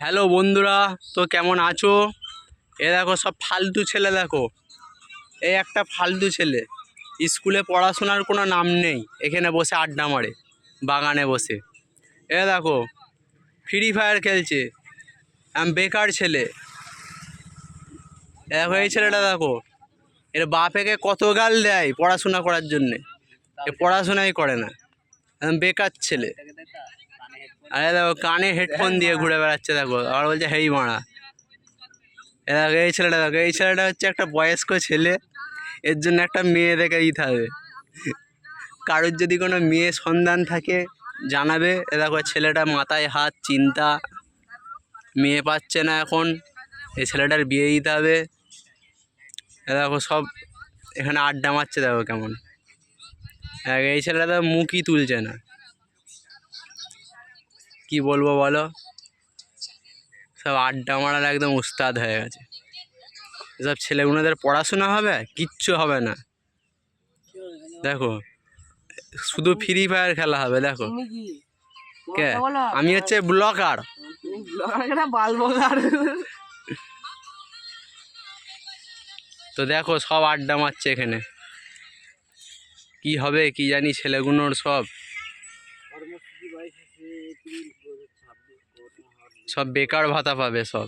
Hello বন্ধুরা, তো কেমন আছো? এ দেখো সব ফালতু ছেলে, দেখো এই একটা ফালতু ছেলে স্কুলে পড়াশোনার কোনো নাম নেই, এখানে বসে আড্ডা মারে বাগানে বসে। এ দেখো ফ্রি ফায়ার খেলছে, আমি বেকার ছেলে। এ দেখো এই ছেলেটা দেখো, এর বাপেকে কত গাল দেয় পড়াশোনা করার জন্যে, এ পড়াশোনাই করে না, আমি বেকার ছেলে। আরে দেখো কানে হেডফোন দিয়ে ঘুরে বেড়াচ্ছে, দেখো আর বলছে হেই মারা। দেখো এই ছেলেটা, দেখো এই ছেলেটা হচ্ছে একটা বয়স্ক ছেলে, এর জন্য একটা মেয়ে দেখে দিতে হবে। কারোর যদি কোনো মেয়ে সন্ধান থাকে জানাবে। এ দেখো ছেলেটা মাথায় হাত, চিন্তা, মেয়ে পাচ্ছে না এখন, এই ছেলেটার বিয়ে দিতে হবে। এ দেখো সব এখানে আড্ডা মারছে, দেখো কেমন। এই ছেলেটা মুখই তুলছে না, কি বলবো বলো, সব আড্ডা মারার একদম উস্তাদ হয়ে গেছে। এসব ছেলেগুলোদের পড়াশোনা হবে, কিচ্ছু হবে না। দেখো শুধু ফ্রি ফায়ার খেলা হবে। দেখো কে, আমি হচ্ছে ব্লগার। তো দেখো সব আড্ডা মারছে এখানে, কি হবে কি জানি ছেলেগুলোর, সব সব বেকার ভাতা পাবে সব।